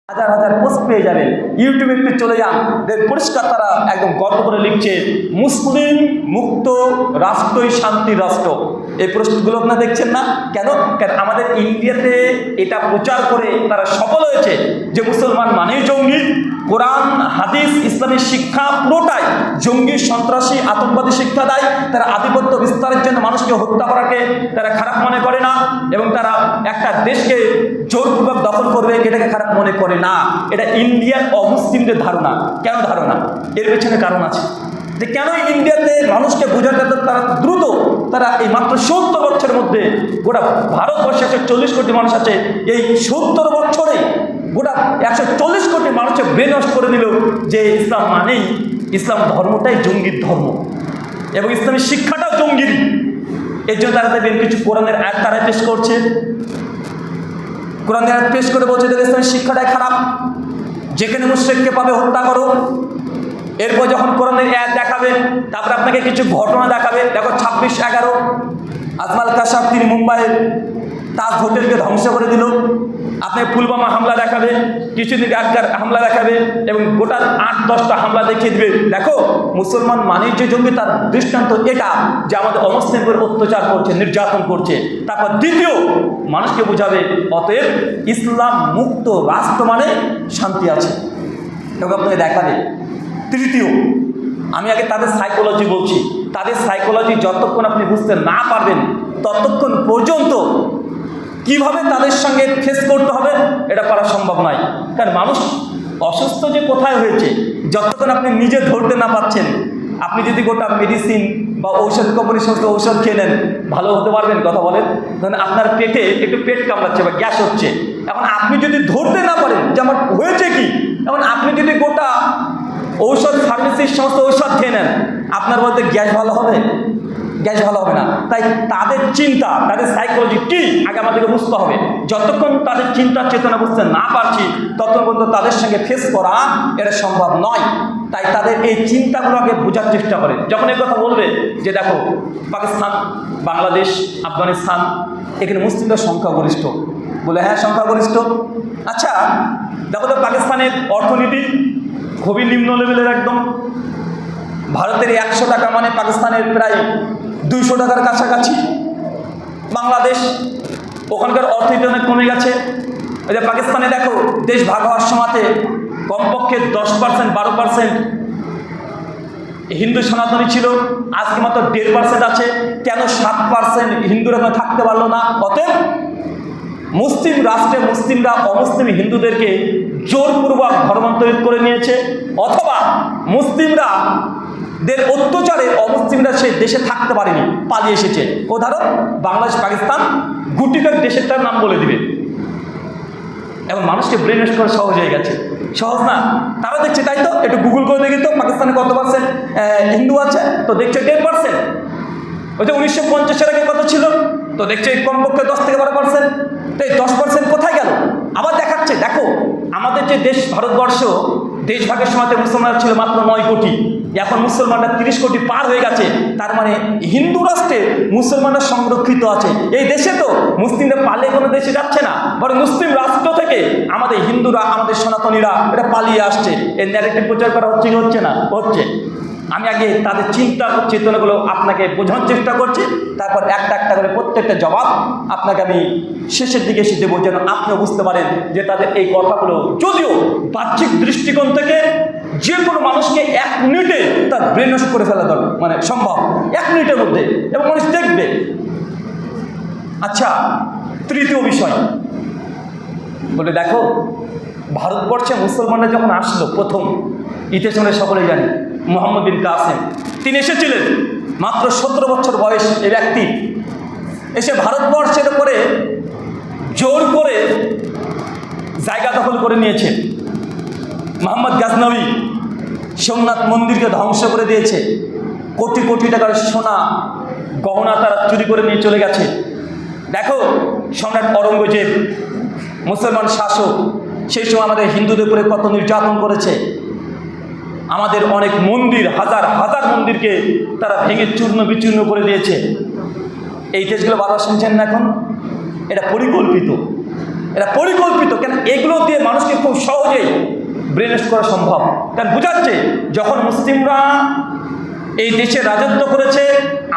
হাজার হাজার পোস্ট পেয়ে যাবেন। ইউটিউবে একটু চলে যান, পরিষ্কার তারা একদম গর্ব করে লিখছে মুসলিম মুক্ত রাষ্ট্রই শান্তির রাষ্ট্র। এই পোস্টগুলো আপনারা দেখছেন না কেন? আমাদের ইন্ডিয়াতে এটা প্রচার করে তারা সফল হয়েছে যে মুসলমান মানেই জঙ্গি। কোরআন হাদিস ইসলামী শিক্ষা পুরোটাই জঙ্গি সন্ত্রাসী আতঙ্কবাদী শিক্ষা দেয়। তারা আধিপত্য বিস্তারের জন্য মানুষকে হত্যা করাকে তারা খারাপ মনে করে না, এবং তারা একটা দেশকে জোরপূর্বক দখল করবে এটাকে খারাপ মনে করে না। এটা ইন্ডিয়ার অমুসলিমদের ধারণা। কেন ধারণা? এর পেছনে কারণ আছে যে কেন ইন্ডিয়াতে মানুষকে বোঝাতে তারা দ্রুত তারা এই মাত্র 70 বছরের মধ্যে গোটা ভারতবর্ষে 140 কোটি মানুষ আছে, এই 70 বছরে গোটা 140 কোটি মানুষকে ব্রেন ওয়াশ করে দিল যে ইসলাম মানেই, ইসলাম ধর্মটাই জঙ্গির ধর্ম এবং ইসলামী শিক্ষাটাও জঙ্গির। এর জন্য তারা দেখবেন কিছু কোরআনের আয়াত তারা পেশ করছে, কোরআনের আয়াত পেশ করে বলছে যে ইসলামী শিক্ষাটাই খারাপ, যেখানে মুশরিককে পাবে হত্যা করো। এরপর যখন কোরআনের আয়াত দেখাবে তারপরে আপনাকে কিছু ঘটনা দেখাবে। দেখো 26/11 আজমাল কাসাব তিনি মুম্বাইয়ের তাজ হোটেলকে ধ্বংস করে দিল। আপনি পুলওয়ামা হামলা দেখাবে, কিছুদিন আগের হামলা দেখাবে এবং গোটা 8-10টা হামলা দেখিয়ে দেবে। দেখো মুসলমান মানেই যে জঙ্গি, তার দৃষ্টান্ত এটা যে আমাদের অমুসলিমদের অত্যাচার করছে, নির্যাতন করছে। তারপর দ্বিতীয় মানুষকে বোঝাবে অতএব ইসলাম মুক্ত রাষ্ট্র মানে শান্তি আছে, এবং আপনাকে দেখাবে। তৃতীয়, আমি আগে তাদের সাইকোলজি বলছি। তাদের সাইকোলজি যতক্ষণ আপনি বুঝতে না পারবেন ততক্ষণ পর্যন্ত কিভাবে তাদের সঙ্গে ফেস করতে হবে এটা করা সম্ভব নয়। কারণ মানুষ অসুস্থ যে কোথায় হয়েছে যতক্ষণ আপনি নিজে ধরতে না পারছেন, আপনি যদি গোটা মেডিসিন বা ঔষধ কোম্পানির সমস্ত ঔষধ খেয়ে নেন ভালো হতে পারবেন? কথা বলেন। ধরেন আপনার পেটে একটু পেট কামড়াচ্ছে বা গ্যাস হচ্ছে, এখন আপনি যদি ধরতে না পারেন যে আমার হয়েছে কি, এখন আপনি যদি গোটা ঔষধ ফার্মেসির সমস্ত ঔষধ খেয়ে নেন, আপনার বলতে গ্যাস ভালো হবে? গ্যাস ভালো হবে না। তাই তাদের চিন্তা, তাদের সাইকোলজি কি আগে আমাদেরকে বুঝতে হবে। যতক্ষণ তাদের চিন্তা চেতনা বুঝতে না পারছি ততক্ষণ পর্যন্ত তাদের সঙ্গে ফেস করা এটা সম্ভব নয়। তাই তাদের এই চিন্তাগুলোকে বোঝার চেষ্টা করে। যখন এই কথা বলবে যে দেখো পাকিস্তান, বাংলাদেশ, আফগানিস্তান এখানে মুসলিমদের সংখ্যাগরিষ্ঠ, বলে হ্যাঁ সংখ্যাগরিষ্ঠ। আচ্ছা দেখো তো পাকিস্তানের অর্থনীতি খুবই নিম্ন লেভেলের একদম। ভারতের 100 টাকা মানে পাকিস্তানের প্রায় 200 টাকার কাছাকাছি। বাংলাদেশ, ওখানকার অর্থনীতি অনেক কমে গেছে। এই যে পাকিস্তানে দেখো দেশ ভাগ হওয়ার সময়তে কমপক্ষে 10% 12% হিন্দু সনাতনী ছিল, আজকে মাত্র 1.5% আছে। কেন 7% হিন্দুরা থাকতে পারলো না? অতএব মুসলিম রাষ্ট্রে মুসলিমরা অমুসলিম হিন্দুদেরকে জোরপূর্বক ধর্মান্তরিত করে নিয়েছে, অথবা মুসলিমরা দের অত্যাচারে অমুসলিমরা সেই দেশে থাকতে পারেনি, পালিয়ে এসেছে। উদাহরণ বাংলাদেশ, পাকিস্তান, গুটিকয়েক দেশের তার নাম বলে দিবে। এখন মানুষকে ব্রেন ওয়াশ করা সহজ হয়ে গেছে, সহজ না? তারা দেখছে, তাই তো একটু গুগল করে দেখি তো পাকিস্তানে কত পার্সেন্ট হিন্দু আছে, তো দেখছে 1.5%। ওই যে 1950-এর আগে কত ছিল, তো দেখছে কমপক্ষে 10 থেকে 12%। তো এই 10% কোথায় গেল? আবার দেখাচ্ছে দেখো আমাদের যে দেশ ভারতবর্ষ, দেশ ভাগের সময়তে মুসলমানরা ছিল মাত্র 9 কোটি, এখন মুসলমানরা 30 কোটি পার হয়ে গেছে। তার মানে হিন্দু রাষ্ট্রে মুসলমানরা সংরক্ষিত আছে। এই দেশে তো মুসলিমরা পালিয়ে কোনো দেশে যাচ্ছে না, বরং মুসলিম রাষ্ট্র থেকে আমাদের হিন্দুরা, আমাদের সনাতনীরা এটা পালিয়ে আসছে। এই ন্যারেটিভ প্রচার করা হচ্ছে কি হচ্ছে না? হচ্ছে। আমি আগে তাদের চিন্তা চেতনাগুলো আপনাকে বোঝানোর চেষ্টা করছি, তারপর একটা একটা করে প্রত্যেকটা জবাব আপনাকে আমি শেষের দিকে এসে দেবো, যেন আপনিও বুঝতে পারেন যে তাদের এই কথাগুলো যদিও বাহ্যিক দৃষ্টিকোণ থেকে যে কোনো মানুষকে 1 মিনিটে তার ব্রেন ওয়াশ করে ফেলা দরকার, মানে সম্ভব 1 মিনিটের মধ্যে, এবং মানুষ দেখবে। আচ্ছা তৃতীয় বিষয় বলে দেখো ভারতবর্ষে মুসলমানরা যখন আসলো প্রথম, ইতিহাস আমরা সকলে জানি, মোহাম্মদ বিন কাসেম তিনি এসেছিলেন মাত্র 17 বছর বয়স। এই ব্যক্তি এসে ভারতবর্ষের উপরে জোর করে জায়গা দখল করে নিয়েছে। মোহাম্মদ গাজনবী সোমনাথ মন্দিরকে ধ্বংস করে দিয়েছে, কোটি কোটি টাকার সোনা গহনা তারা চুরি করে নিয়ে চলে গেছে। দেখো সম্রাট ঔরঙ্গজেব মুসলমান শাসক, সেই সময় আমাদের হিন্দুদের উপরে কত নির্যাতন করেছে। আমাদের অনেক মন্দির, হাজার হাজার মন্দিরকে তারা ভেঙে চূর্ণ বিচূর্ণ করে দিয়েছে। এই দেশগুলো বাধা শুনছেন না এখন? এটা পরিকল্পিত। এটা পরিকল্পিত। কেন এগুলো দিয়ে মানুষকে খুব সহজেই ব্রেনওয়াশ করা সম্ভব। কারণ বোঝাচ্ছে যখন মুসলিমরা এই দেশে রাজত্ব করেছে,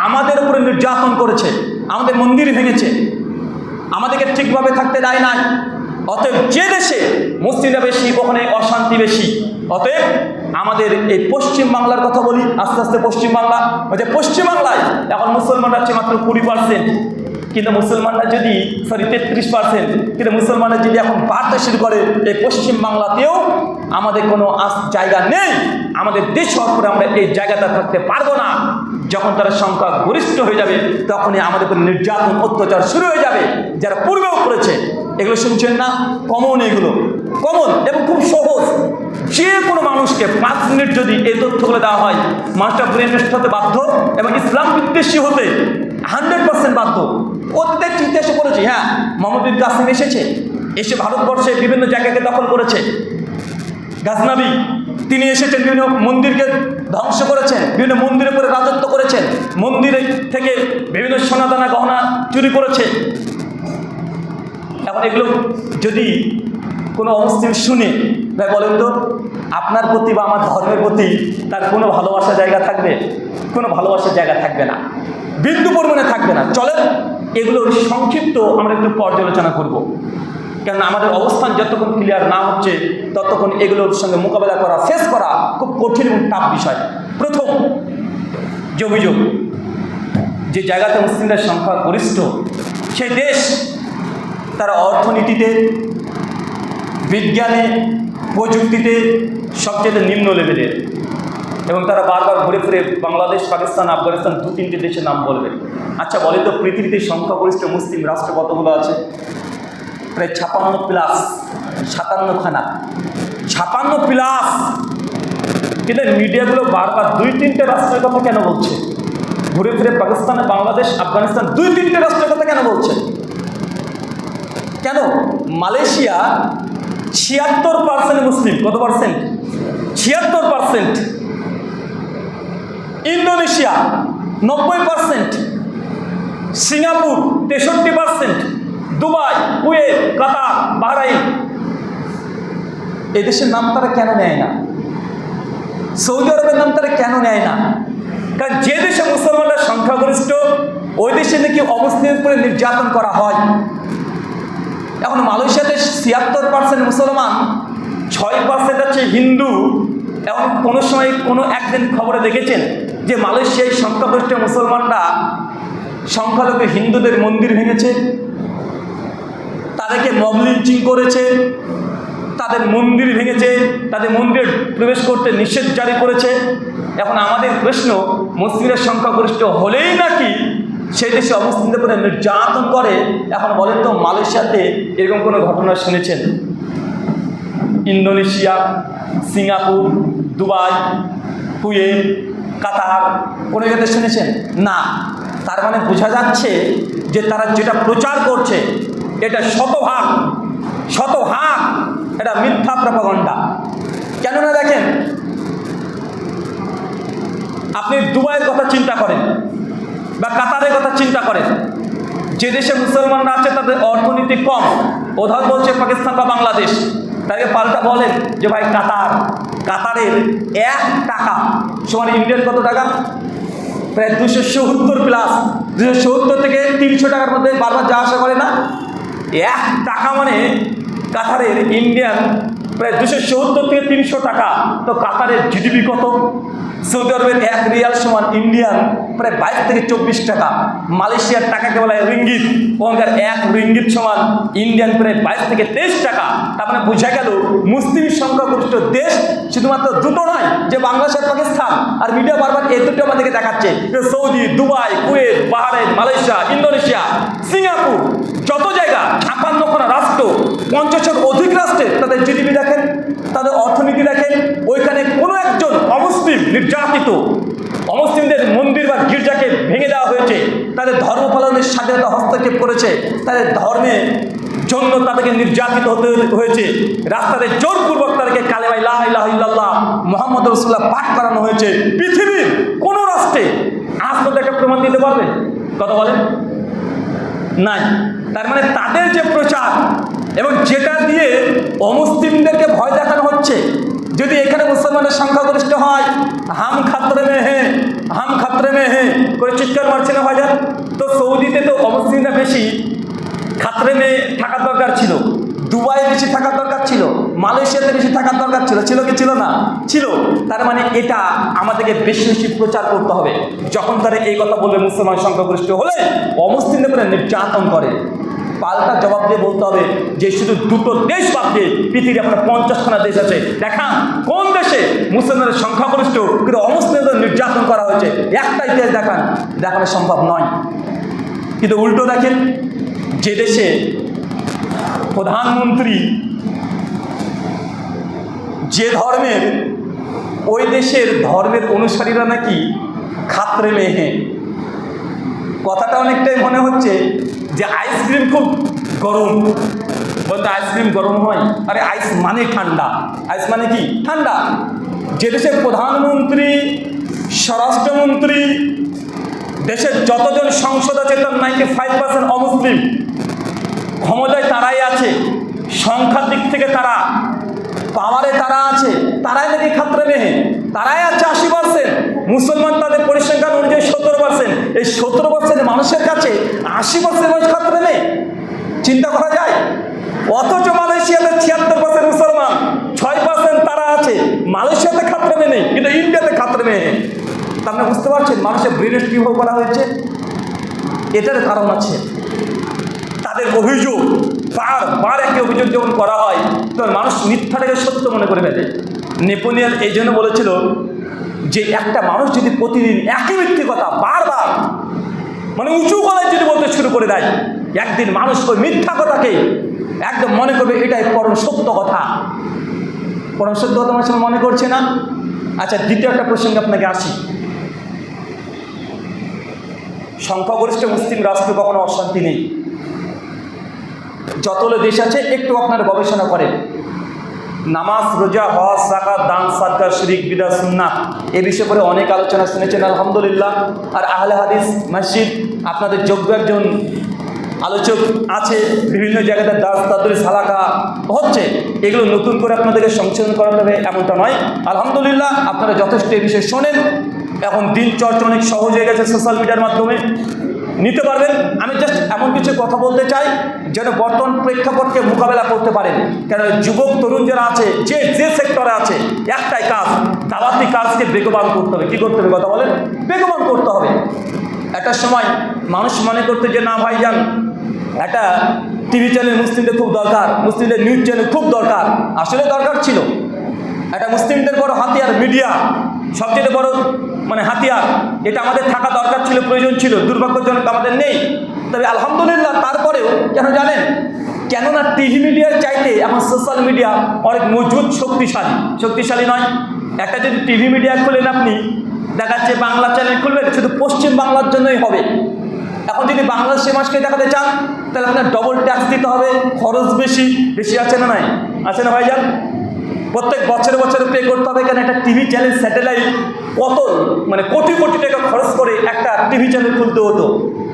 আমাদের উপরে নির্যাতন করেছে, আমাদের মন্দির ভেঙেছে, আমাদেরকে ঠিকভাবে থাকতে দেয় নাই। অতএব যে দেশে মুসলিমরা বেশি ওখানে অশান্তি বেশি। অতএব আমাদের এই পশ্চিম বাংলার কথা বলি, আস্তে আস্তে পশ্চিমবাংলা, যে পশ্চিমবাংলায় এখন মুসলমানরা আছে মাত্র 20%, কিন্তু মুসলমানরা যদি 33%, কিন্তু মুসলমানরা যদি এখন বাড়তে শুরু করে, এই পশ্চিমবাংলাতেও আমাদের কোনো জায়গা নেই। আমাদের দেশ হওয়ার পরে আমরা এই জায়গাটা থাকতে পারবো না। যখন তারা সংখ্যা গরিষ্ঠ হয়ে যাবে, তখনই আমাদের উপর নির্যাতন অত্যাচার শুরু হয়ে যাবে, যারা পূর্বেও করেছে। এগুলো শুনছেন না? কমন, এগুলো কমন এবং খুব সহজ। যে কোনো মানুষকে 5 মিনিট যদি এই তথ্যগুলো দেওয়া হয়, মানুষটা ব্রেনওয়াশ হতে বাধ্য এবং ইসলাম বিদ্বেষী হতে 100% বাধ্য। প্রত্যেক ইতিহাসে করেছি। হ্যাঁ, মোহাম্মদ বিন কাসিম এসে ভারতবর্ষে বিভিন্ন জায়গাকে দখল করেছে। গাজনাবি তিনি এসেছেন, বিভিন্ন মন্দিরকে ধ্বংস করেছেন, বিভিন্ন মন্দিরের উপরে রাজত্ব করেছেন, মন্দিরে থেকে বিভিন্ন সোনাদানা গহনা চুরি করেছে। এখন এগুলো যদি কোনো অমুসলিম শুনে, তাই বলেন তো আপনার প্রতি বা আমার ধর্মের প্রতি তার কোনো ভালোবাসার জায়গা থাকবে? কোনো ভালোবাসার জায়গা থাকবে না, বিন্দু পরিমাণে থাকবে না। চলেন এগুলোর সংক্ষিপ্ত আমরা একটু পর্যালোচনা করব। কেননা আমাদের অবস্থান যতক্ষণ ক্লিয়ার না হচ্ছে, ততক্ষণ এগুলোর সঙ্গে মোকাবেলা করা, ফেস করা খুব কঠিন এবং টাফ বিষয়। প্রথম যে অভিযোগ, যে জায়গাতে মুসলিমদের সংখ্যা গরিষ্ঠ, সেই দেশ তারা অর্থনীতিতে, বিজ্ঞানে, প্রযুক্তিতে সবচেয়ে নিম্ন লেভেলের, এবং তারা বারবার ঘুরে ফিরে বাংলাদেশ, পাকিস্তান, আফগানিস্তান 2-3টে দেশের নাম বলবে। আচ্ছা বলে তো, পৃথিবীতে সংখ্যাগরিষ্ঠ মুসলিম রাষ্ট্র কতগুলো আছে? প্রায় 56+, 57খানা, 56+। কিন্তু মিডিয়াগুলো বারবার 2-3টে রাষ্ট্রের কথা কেন বলছে? ঘুরে ফিরে পাকিস্তানে, বাংলাদেশ, আফগানিস্তান 2-3টে রাষ্ট্রের কথা কেন বলছে? কেন? মালয়েশিয়া 76% মুসলিম। কত percent? 76%। Indonesia 90%, Singapore 63%, Dubai, Kuwait, Qatar, Bahrain, এই দেশের নাম তারা কেন নেয় না? সৌদি আরবের নাম তারা কেন নেয় না? কারণ যে দেশে মুসলমানরা সংখ্যাগরিষ্ঠ, ওই দেশে নাকি অমুসলিমের উপরে নির্যাতন করা হয়। এখন মালয়েশিয়াতে 76% মুসলমান, 6% হচ্ছে হিন্দু। এখন কোনো সময় কোনো একদিন খবরে দেখেছেন যে মালয়েশিয়ায় সংখ্যাগরিষ্ঠ মুসলমানরা সংখ্যালঘু হিন্দুদের মন্দির ভেঙেছে, তাদেরকে মব লিঞ্চিং করেছে, তাদের মন্দির ভেঙেছে, তাদের মন্দিরে প্রবেশ করতে নিষেধ জারি করেছে। এখন আমাদের প্রশ্ন, মুসলিমের সংখ্যাগরিষ্ঠ হলেই নাকি সেই দেশে অমুসলিমদের উপরে নির্যাতন করে? এখন বলেন তো, মালয়েশিয়াতে এরকম কোনো ঘটনা শুনেছেন? ইন্দোনেশিয়া, সিঙ্গাপুর, দুবাই, কুয়েত, কাতার কোনো জায়গাতে শুনেছেন? না। তার মানে বোঝা যাচ্ছে যে তারা যেটা প্রচার করছে এটা শতভাগ এটা মিথ্যা প্রপাগান্ডা। কেননা দেখেন, আপনি দুবাইয়ের কথা চিন্তা করেন বা কাতারের কথা চিন্তা করেন, যে দেশে মুসলমানরা আছে তাদের অর্থনীতি কম, ওধার বলছে পাকিস্তান বা বাংলাদেশ, তাকে পাল্টা বলেন যে ভাই কাতারের 1 টাকা সমান ইন্ডিয়ান কত টাকা? প্রায় 270+। 270 থেকে 300 টাকার মধ্যে বারবার যা আসা করে না? 1 টাকা মানে কাতারের ইন্ডিয়ান প্রায় 270 থেকে 300 টাকা। তো কাতারের জিডিপি কত? সৌদি আরবের 1 রিয়াল সমান ইন্ডিয়ান প্রায় 22 থেকে 24 টাকা। মালয়েশিয়ার টাকাকে বলা হয় রিঙ্গিত, ওখানকার 1 রিঙ্গিত সমান ইন্ডিয়ান প্রায় 22 থেকে 23 টাকা। তার মানে বোঝা গেল মুসলিম সংখ্যাগরিষ্ঠ দেশ শুধুমাত্র দুটো নয়, যে বাংলাদেশ আর পাকিস্তান। আর মিডিয়া বারবার এই দুটো আমাদেরকে দেখাচ্ছে, Saudi, Dubai, Kuwait, Bahrain, Malaysia, Indonesia, Singapore, যত জায়গা 56খানা রাষ্ট্র, 50-এর অধিক রাষ্ট্রের তাদের জিডিপি দেখেন, তাদের অর্থনীতি দেখেন। ওইখানে কোনো একজন অমুসলিম নির্যাতিত, অমুসলিমদের মন্দির বা গির্জাকে ভেঙে দেওয়া হয়েছে, তাদের ধর্ম পালনের স্বাধীনতা হস্তক্ষেপ করেছে, তাদের ধর্মের জন্য তাদেরকে নির্যাতিত হতে হয়েছে, রাস্তাতে জোরপূর্বক তাদেরকে কালেমা লা ইলাহা ইল্লাল্লাহ মুহাম্মদ রাসূলুল্লাহ পাঠ করানো হয়েছে। পৃথিবীর কোন রাষ্ট্রে আজ পর্যন্ত একটা প্রমাণ দিতে পারবে? কথা বলেন? নাই। তার মানে তাদের যে প্রচার, এবং যেটা দিয়ে অমুসলিমদেরকে ভয় দেখানো হচ্ছে, যদি এখানে মুসলমানের সংখ্যাগরিষ্ঠ হয়, হাম খাতরে মে হে, হাম খাতরে মে হে করে চিৎকার মারছে না ভাইজান, তো সৌদিতে তো অমুসলিমরা বেশি খাতরে মে থাকার দরকার ছিল, দুবাই বেশি থাকার দরকার ছিল, মালয়েশিয়াতে বেশি থাকার দরকার ছিল, ছিল কি ছিল না? ছিল। তার মানে এটা আমাদেরকে বেশি বেশি প্রচার করতে হবে। যখন তারা এই কথা বলবে মুসলমান সংখ্যাগরিষ্ঠ হলে অমুসলিমদের উপরে নির্যাতন করে, পাল্টা জবাব দিয়ে বলতে হবে যে শুধু দুটো দেশ বাদ দিয়ে পৃথিবীর আপনার 50খানা দেশ আছে, দেখান কোন দেশে মুসলমানের সংখ্যাগরিষ্ঠ কিন্তু অমুসলিমদের নির্যাতন করা হয়েছে, একটাই দেশ দেখান, দেখানো সম্ভব নয়। কিন্তু উল্টো দেখেন, যে দেশে প্রধানমন্ত্রী যে ধর্মের, ওই দেশের ধর্মের অনুসারীরা নাকি খাতরে মেহে। কথাটা অনেকটাই মনে হচ্ছে যে আইসক্রিম খুব গরম, বলতে আইসক্রিম গরম হয়, আরে আইস মানে ঠান্ডা, আইস মানে কি ঠান্ডা। যে দেশের প্রধানমন্ত্রী, স্বরাষ্ট্রমন্ত্রী, দেশের যতজন সংসদ আছে তার 95% অমুসলিম, ক্ষমতায় তারাই আছে, সংখ্যার দিক থেকে তারা, পাওয়ারে তারা আছে, তারাই নাকি খাতরে মেহে, তারাই আছে 80%, মুসলমান তাদের পরিসংখ্যান অনুযায়ী 17%। এই 17% মানুষের কাছে 80% মানুষ খাতরে মেয়ে, চিন্তা করা যায়। অথচ মালয়েশিয়াতে 76% মুসলমান, 6% তারা আছে, মালয়েশিয়াতে খাতরে মেয়ে নেই, কিন্তু ইন্ডিয়াতে খাতরে মেয়ে। আপনারা বুঝতে পারছেন মানুষের ব্রেনের কীভাবে করা হয়েছে? এটার কারণ আছে। তাদের অভিযোগ বারবার একই অভিযোগ যখন করা হয় তখন মানুষ মিথ্যাটাকে সত্য মনে করে ফেলে। নেপোলিয়ন এই জন্য বলেছিল যে একটা মানুষ যদি প্রতিদিন একই মিথ্যে কথা বারবার মানে উঁচু গলায় যদি বলতে শুরু করে দেয়, একদিন মানুষ ওই মিথ্যা কথাকে একদম মনে করবে এটাই পরম সত্য কথা। পরম সত্য কথা মানুষ মনে করছে না। আচ্ছা, দ্বিতীয় একটা প্রসঙ্গে আপনাকে আসি। সংখ্যাগরিষ্ঠ মুসলিম রাষ্ট্রে কখনো অশান্তি নেই। যতগুলো দেশ আছে একটু আপনারা গবেষণা করেন, নামাজ, রোজা, হজ, যাকাত, দান, সাদকা, শিরক, বিদআত, সুন্নাহ এ বিষয়ে করে অনেক আলোচনা শুনেছেন আলহামদুলিল্লাহ। আর আহলে হাদিস মসজিদ আপনাদের যোগ্য একজন আলোচক আছে, বিভিন্ন জায়গাতে দাস তাদরিস হালাকা হচ্ছে, এগুলো নতুন করে আপনাদেরকে সংশোধন করাতে হবে এমনটা নয়। আলহামদুলিল্লাহ আপনারা যথেষ্ট এই বিষয়ে শোনেন। এখন দিন চর্চা অনেক সহজ হয়ে গেছে, সোশ্যাল মিডিয়ার মাধ্যমে নিতে পারবেন। আমি জাস্ট এমন কিছু কথা বলতে চাই যেন বর্তমান প্রেক্ষাপটকে মোকাবেলা করতে পারেন। কেন যুবক তরুণ যারা আছে, যে যে সেক্টরে আছে, একটাই কাজ, দাওয়াতি কাজকে বেগবান করতে হবে। কী করতে হবে কথা বলেন? বেগবান করতে হবে। একটা সময় মানুষ মনে করতে যে না ভাইজান, একটা টিভি চ্যানেল মুসলিমদের খুব দরকার, মুসলিমদের নিউজ চ্যানেল খুব দরকার। আসলে দরকার ছিল। একটা মুসলিমদের বড় হাতিয়ার মিডিয়া, সবচেয়ে বড় মানে হাতিয়ার, এটা আমাদের থাকা দরকার ছিল, প্রয়োজন ছিল। দুর্ভাগ্যজনক আমাদের নেই। তবে আলহামদুলিল্লাহ তারপরেও কেন জানেন? কেননা টিভি মিডিয়ার চাইতে এখন সোশ্যাল মিডিয়া অনেক মজবুত, শক্তিশালী। শক্তিশালী নয়, একটা যদি টিভি মিডিয়া খুলেন আপনি, দেখাচ্ছে বাংলা চ্যানেল খুলবেন, শুধু পশ্চিম বাংলার জন্যই হবে। এখন যদি বাংলাদেশের মানুষকে দেখাতে চান তাহলে আপনার ডবল ট্যাক্স দিতে হবে, খরচ বেশি। বেশি আছে না নাই? আছে না ভাইজান? প্রত্যেক বছরে বছরে পে করতে হবে। কেন একটা টিভি চ্যানেল স্যাটেলাইট কত মানে কোটি কোটি টাকা খরচ করে একটা টিভি চ্যানেল খুলতে হতো।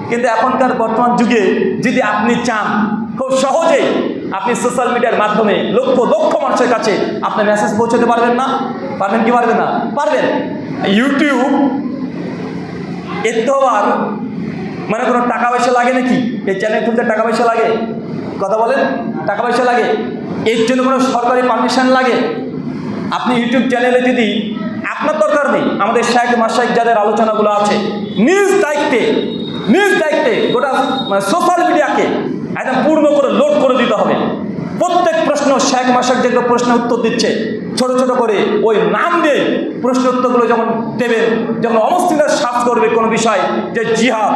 কিন্তু এখনকার বর্তমান যুগে যদি আপনি চান, খুব সহজেই আপনি সোশ্যাল মিডিয়ার মাধ্যমে লক্ষ লক্ষ মানুষের কাছে আপনার মেসেজ পৌঁছাতে পারবেন না? পারবেন কি পারবেন না? পারবেন। ইউটিউব এর তো আর মানে কোনো টাকা পয়সা লাগে নাকি? এই চ্যানেল খুলতে টাকা পয়সা লাগে? কথা বলেন, টাকা পয়সা লাগে? এর জন্য কোনো সরকারি পারমিশন লাগে? আপনি ইউটিউব চ্যানেলে যদি আপনার দরকার নেই, আমাদের শাইখ মাশাইখ যাদের আলোচনাগুলো আছে, নিজ দায়িত্বে গোটা মানে সোশ্যাল মিডিয়াকে একদম পূর্ণ করে লোড করে দিতে হবে। প্রত্যেক প্রশ্ন শাইখ মাশাইখ যেগুলো প্রশ্ন উত্তর দিচ্ছে ছোট ছোট করে ওই নাম দিয়ে প্রশ্ন উত্তরগুলো যখন দেবেন, যখন অমুসলিমরা সার্চ করবে কোনো বিষয় যে জিহাদ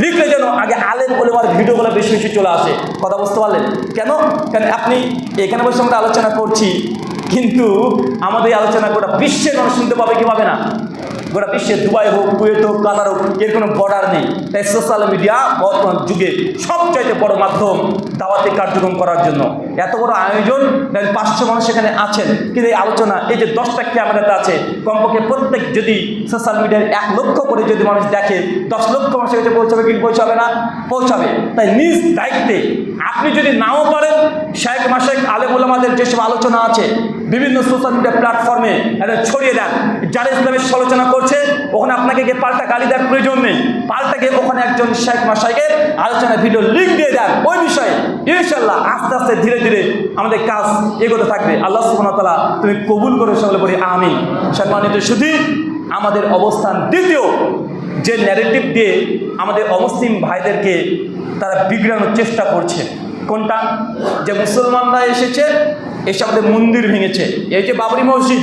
লিখলে যেন আগে আলেম ওলেমার ভিডিওগুলো বেশি বেশি চলে আসে। কথা বুঝতে পারলেন? কেন আপনি এখানে বসে আমরা আলোচনা করছি, কিন্তু আমাদের এই আলোচনা গোটা বিশ্বের মানুষ শুনতে পাবে কি পাবে না? গোটা বিশ্বের দুবাই হোক, কুয়েত হোক, কাতার হোক, এর কোনো বর্ডার নেই। তাই সোশ্যাল মিডিয়া বর্তমান যুগে সবচাইতে বড় মাধ্যম দাওয়াতি কার্যক্রম করার জন্য। এত বড় আয়োজন, 500 মানুষ এখানে আছেন, কিন্তু এই আলোচনা এই যে 10টা ক্যামেরাতে আছে, কমপক্ষে প্রত্যেক যদি সোশ্যাল মিডিয়ায় 1 লক্ষ করে যদি মানুষ দেখে, 10 লক্ষ মানুষের কাছে পৌঁছাবে কি পৌঁছাবে না? পৌঁছাবে। তাই নিজ দায়িত্বে আপনি যদি নাও পারেন, শেখ মাশেক আলেম ওলামাদের যেসব আলোচনা আছে বিভিন্ন সোশ্যাল মিডিয়া প্ল্যাটফর্মে এটা ছড়িয়ে দেন। যারা ইসলামের সমালোচনা করছে ওখানে আপনাকে গিয়ে পাল্টা গালি দেওয়ার প্রয়োজন নেই, পাল্টা গিয়ে ওখানে একজন শেখ মাশেকের আলোচনা ভিডিও লিঙ্ক দিয়ে দেন ওই বিষয়ে। ইনশাল্লাহ আস্তে আস্তে ধীরে ধীরে আমাদের কাজ এগোতে থাকবে। আল্লাহ সুবহানাহু ওয়া তাআলা তুমি কবুল করে সকলে বলি আমিন। সম্মানিত শুধু আমাদের অবস্থান দ্বিতীয়, যে ন্যারেটিভ দিয়ে আমাদের অমুসলিম ভাইদেরকে তারা বিগড়ানোর চেষ্টা করছে, কোনটা? যে মুসলমানরা এসেছে, এসে আমাদের মন্দির ভেঙেছে। এই যে বাবরি মসজিদ,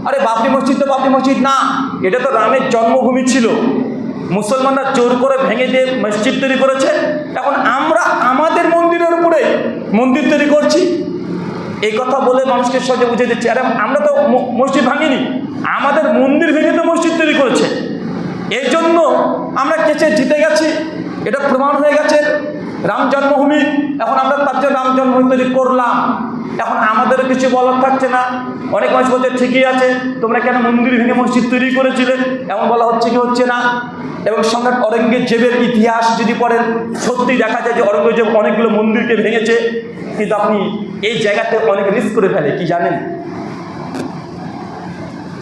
আরে বাবরি মসজিদ তো বাবরি মসজিদ না, এটা তো রামের জন্মভূমি ছিল। মুসলমানরা জোর করে ভেঙে দিয়ে মসজিদ তৈরি করেছে, এখন আমরা আমাদের মন্দিরের উপরে মন্দির তৈরি করছি। এই কথা বলে মানুষকে সহজে বুঝে দিচ্ছে, আরে আমরা তো মসজিদ ভাঙিনি, আমাদের মন্দির ভেঙে তো মসজিদ তৈরি করেছে। এই জন্য আমরা কেসে জিতে গেছি, এটা প্রমাণ হয়ে গেছে রাম জন্মভূমি। এখন আমরা তার জন্য রাম জন্মভূমি তৈরি করলাম, এখন আমাদেরও কিছু বলার থাকছে না। অনেক মানুষ বলছে ঠিকই আছে, তোমরা কেন মন্দির ভেঙে মসজিদ তৈরি করেছিলে, এমন বলা হচ্ছে কি হচ্ছে না। এবং সম্রাট অরঙ্গজেবের ইতিহাস যদি পড়েন, সত্যি দেখা যায় যে অরঙ্গজেব অনেকগুলো মন্দিরকে ভেঙেছে, কিন্তু আপনি এই জায়গাতে অনেক মিস করে ফেলে কি জানেন?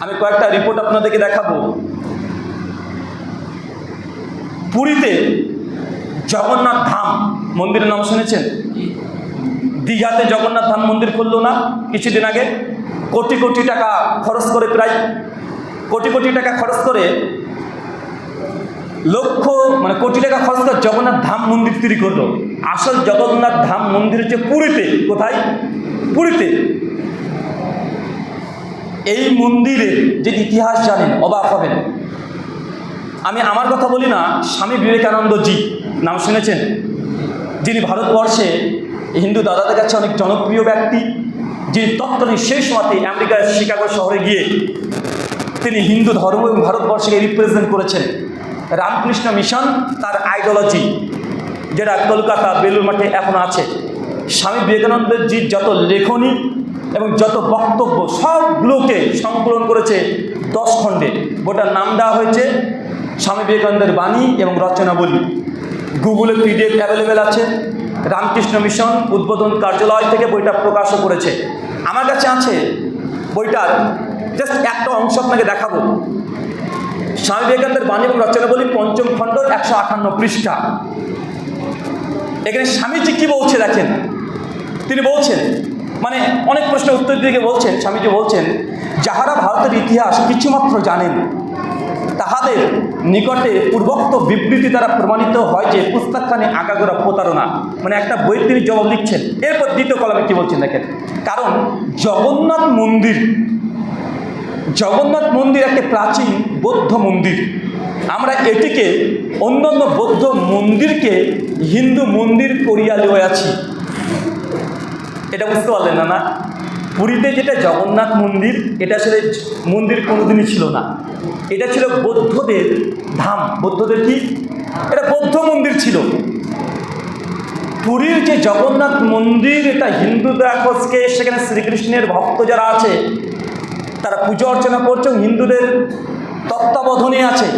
আমি কয়েকটা রিপোর্ট আপনাদেরকে দেখাবো। পুরীতে জগন্নাথ ধাম মন্দিরের নাম শুনেছেন? দীঘাতে জগন্নাথ ধাম মন্দির খুললো না কিছুদিন আগে? কোটি কোটি টাকা খরচ করে, প্রায় কোটি কোটি টাকা খরচ করে, কোটি টাকা খরচ করে জগন্নাথ ধাম মন্দির তৈরি করলো। আসল জগন্নাথ ধাম মন্দির হচ্ছে পুরীতে। কোথায়? পুরীতে। এই মন্দিরের যে ইতিহাস জানেন অবাক হবেন। আমি আমার কথা বলি না, স্বামী বিবেকানন্দজি নাম শুনেছেন? যিনি ভারতবর্ষে হিন্দু দাদাদের কাছে অনেক জনপ্রিয় ব্যক্তি, যিনি তৎকালীন শেষ মতে আমেরিকার শিকাগো শহরে গিয়ে তিনি হিন্দু ধর্ম এবং ভারতবর্ষকে রিপ্রেজেন্ট করেছেন। রামকৃষ্ণ মিশন তার আইডিওলজি, যেটা কলকাতা বেলুর মাঠে এখন আছে। স্বামী বিবেকানন্দজির যত লেখনী এবং যত বক্তব্য সবগুলোকে সংকলন করেছে 10 খণ্ডে। ওটার নাম দেওয়া হয়েছে স্বামী বিবেকানন্দের বাণী এবং রচনাবলী। গুগলে PDF অ্যাভেলেবেল আছে। রামকৃষ্ণ মিশন উদ্বোধন কার্যালয় থেকে বইটা প্রকাশও করেছে। আমার কাছে আছে বইটার জাস্ট একটা অংশ আপনাকে দেখাবো। স্বামী বিবেকানন্দের বাণী এবং রচনাবলী 5ম খণ্ড 158 পৃষ্ঠা। এখানে স্বামীজি কি বলছে দেখেন। তিনি বলছেন, অনেক প্রশ্নের উত্তর দিয়ে বলছেন, স্বামীজি বলছেন, যাহারা ভারতের ইতিহাস কিছুমাত্র জানেন তাহাদের নিকটে পূর্বোক্ত বিবৃতি দ্বারা প্রমাণিত হয় যে পুস্তকখানি আগাগোড়া প্রতারণা। একটা বইয়ের তিনি জবাব লিখছেন। এরপর দ্বিতীয় কলামে কি বলছেন দেখেন। কারণ জগন্নাথ মন্দির একটি প্রাচীন বৌদ্ধ মন্দির। আমরা এটিকে অন্যান্য বৌদ্ধ মন্দিরকে হিন্দু মন্দির করিয়া লইয়া আছি। এটা বুঝতে পারলেন না? পুরীতে যেটা জগন্নাথ মন্দির, এটা আসলে মন্দির কোনোদিনই ছিল না, এটা ছিল বৌদ্ধদের ধাম। বৌদ্ধদের কি? এটা বৌদ্ধ মন্দির ছিল। পুরীর যে জগন্নাথ মন্দির, এটা হিন্দুদের খোঁজকে, সেখানে শ্রীকৃষ্ণের ভক্ত যারা আছে তারা পূজা অর্চনা করছে, হিন্দুদের তত্ত্বাবধানে আছে।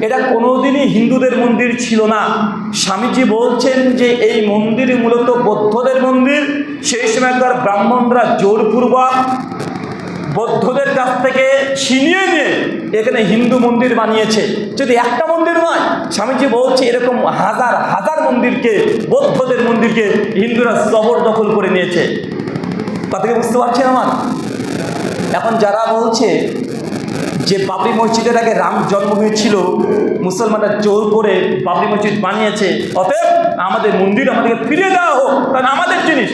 এটা কোনোদিনই হিন্দুদের মন্দির ছিল না। স্বামীজি বলছেন যে এই মন্দির মূলত বৌদ্ধদের মন্দির। সেই সময়কার ব্রাহ্মণরা জোরপূর্বক বৌদ্ধদের কাছ থেকে ছিনিয়ে নিয়ে এখানে হিন্দু মন্দির বানিয়েছে। যদি একটা মন্দির নয়, স্বামীজি বলছে এরকম হাজার হাজার মন্দিরকে, বৌদ্ধদের মন্দিরকে হিন্দুরা জবরদখল করে নিয়েছে। কথাকে বুঝতে পারছেন আমার? এখন যারা বলছে যে বাবরি মসজিদের আগে রাম জন্মভূমি ছিল, মুসলমানরা জোর করে বাবরি মসজিদ বানিয়েছে, অতএব আমাদের মন্দির আমাদেরকে ফিরিয়ে দেওয়া হোক, কারণ আমাদের জিনিস।